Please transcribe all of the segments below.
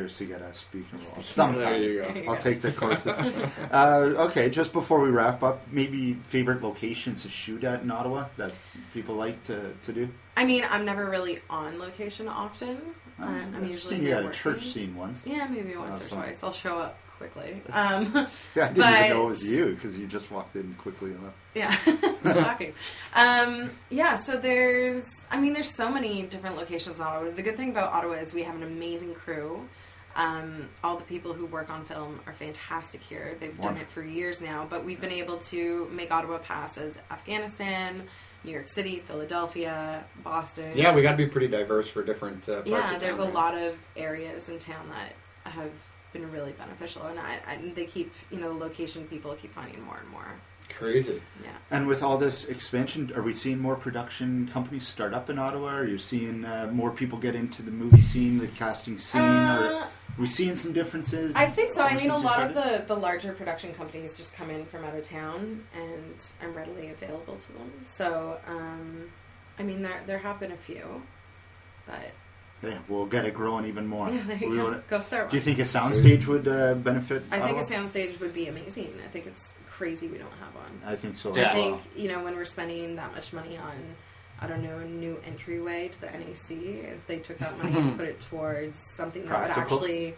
years to get a speaking role. There Sometime. you go. I'll take the course. Okay, just before we wrap up, maybe favorite locations to shoot at in Ottawa that people like to do? I mean, I'm never really on location often. I'm I've usually seen you at a working. church scene once. Yeah, maybe once That's or fine. twice. I'll show up quickly. Yeah, I didn't even know it was you because you just walked in quickly enough. Yeah, shocking. Yeah, so there's so many different locations in Ottawa. The good thing about Ottawa is we have an amazing crew. All the people who work on film are fantastic here. They've done it for years now, but we've been able to make Ottawa pass as Afghanistan, New York City, Philadelphia, Boston. Yeah, we got to be pretty diverse for different parts of town. Yeah, there's a lot of areas in town that have been really beneficial, and they keep, location people keep finding more and more. Crazy. Yeah. And with all this expansion, are we seeing more production companies start up in Ottawa? Are you seeing more people get into the movie scene, the casting scene? Are we seeing some differences? I think so. I mean, a since you lot of started? the larger production companies just come in from out of town, and I'm readily available to them. So, I mean, there have been a few, but... Yeah, we'll get it growing even more. Yeah, there you go. Go start one. Do you think a soundstage would benefit I think Ottawa? a soundstage would be amazing. I think it's crazy we don't have one. I think so. Yeah. I think, when we're spending that much money on, I don't know, a new entryway to the NAC, if they took that money and put it towards something that would Practical. actually,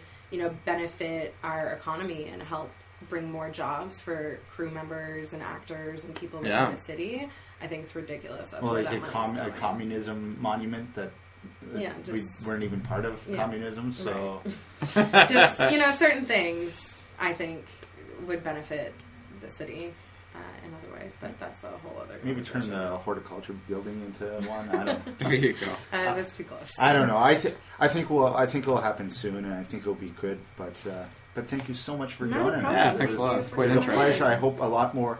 benefit our economy and help bring more jobs for crew members and actors and people living in the city, I think it's ridiculous. That's well, where like that a money's going. communism monument that we weren't even part of communism, so... Right. Just, certain things, I think, would benefit the city in other ways, but that's a whole other Maybe turn conversation. the horticulture building into one. I don't know. There you go. That's too close. I don't know. I think it'll happen soon, and I think it'll be good. But thank you so much for No joining problem. us. Yeah, thanks a lot. It's quite It was a interesting. pleasure. I hope a lot more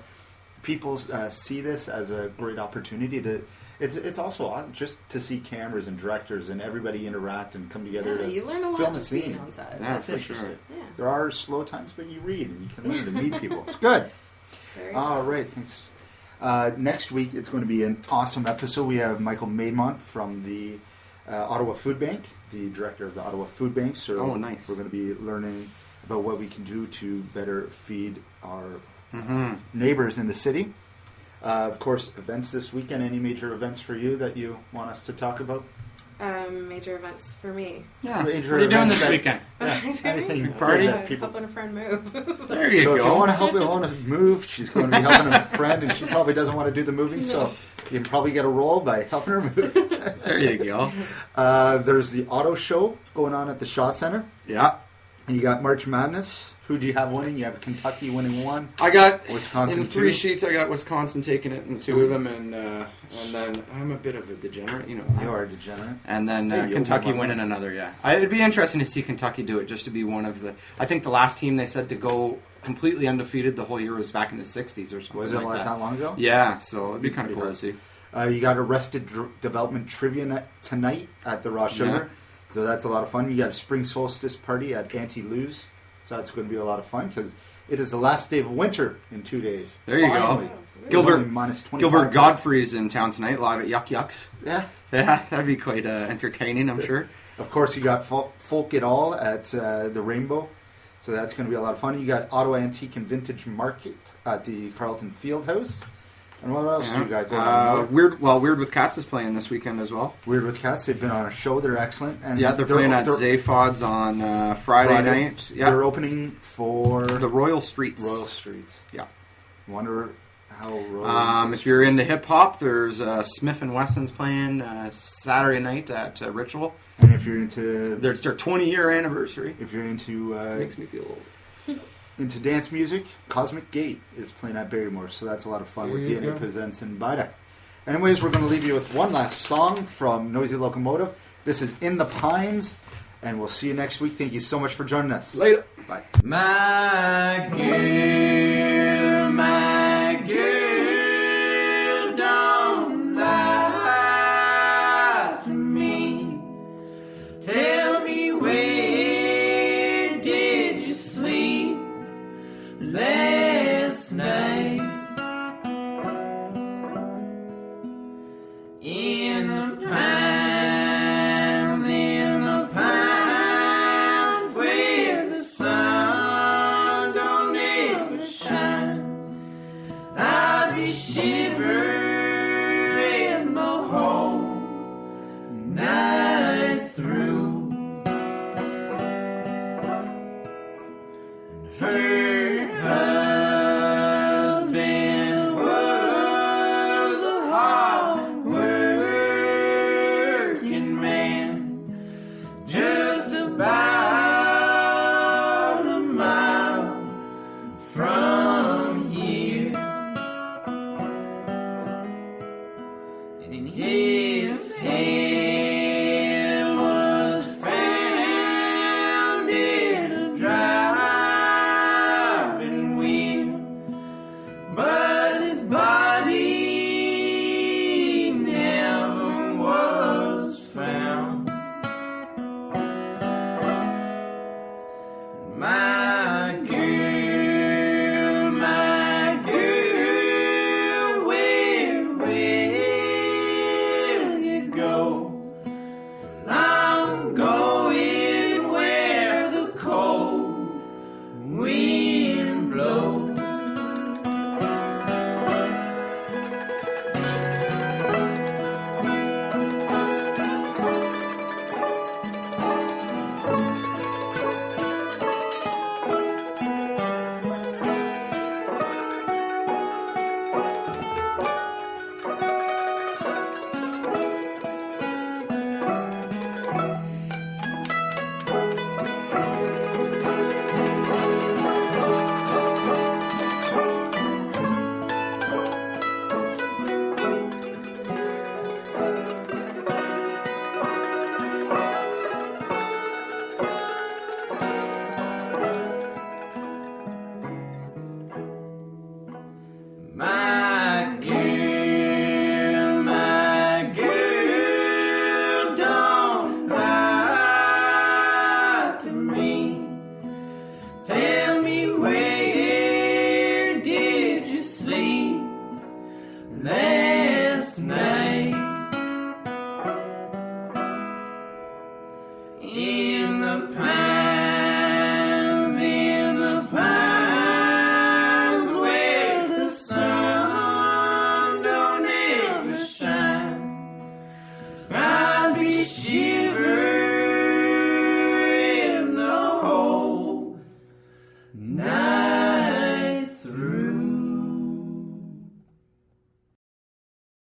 people see this as a great opportunity to. It's also just to see cameras and directors and everybody interact and come together to you learn a lot film a just being scene. on set. Yeah, That's for interesting. sure. Yeah. There are slow times, but you read and you can learn to meet people. It's good. Very All right, thanks. Next week, it's going to be an awesome episode. We have Michael Maidmont from the Ottawa Food Bank, the director of the Ottawa Food Bank. So Oh, nice. We're going to be learning about what we can do to better feed our neighbors in the city. Of course, events this weekend. Any major events for you that you want us to talk about? Major events for me. Yeah. Major What are you doing events this that- weekend? Anything Big party? that people. Helping a friend move. There you So if you go. want to help Ilona move, she's going to be helping a friend, and she probably doesn't want to do the moving, so you can probably get a role by helping her move. There you go. There's the auto show going on at the Shaw Center. Yeah. And you got March Madness. Who do you have winning? You have Kentucky winning one. I got Wisconsin in 3 two. sheets. I got Wisconsin taking it in 2 of them, and then I'm a bit of a degenerate, You are a degenerate. And then Hey, you'll Kentucky win one. winning another. Yeah, it'd be interesting to see Kentucky do it, just to be one of the. I think the last team they said to go completely undefeated the whole year was back in the '60s or something. Was it like that long ago? Yeah, so it'd be kind of Pretty cool to hard. see. You got Arrested Development Trivia Night tonight at the Raw Sugar. So that's a lot of fun. You got a Spring Solstice Party at Auntie Lou's. So that's going to be a lot of fun because it is the last day of winter in 2 days. There you Finally. go. It's Gilbert only minus 25. Gilbert Godfrey's in town tonight, live at Yuck Yucks. Yeah. Yeah, that'd be quite entertaining, I'm sure. Of course, you got Folk It All at the Rainbow. So that's going to be a lot of fun. You got Ottawa Antique and Vintage Market at the Carleton Fieldhouse. And what else do you got going on? Weird with Cats is playing this weekend as well. Weird with Cats. They've been on a show. They're excellent. And Yeah, they're playing at Zaphod's on Friday night. Yeah, They're opening for the Royal Streets. Royal Streets. Yeah. Wonder how Royal... If you're into hip hop, there's Smith and Wesson's playing Saturday night at Ritual. And if you're into... Their 20-year anniversary. If you're into... Makes me feel old. into dance music, Cosmic Gate is playing at Barrymore, so that's a lot of fun There with you DNA go. Presents and Bida. Anyways, we're going to leave you with one last song from Noisy Locomotive. This is In the Pines, and we'll see you next week. Thank you so much for joining us. Later. Bye. My girl, don't lie to me. Tell me, where did you sleep last night? In the pines Heard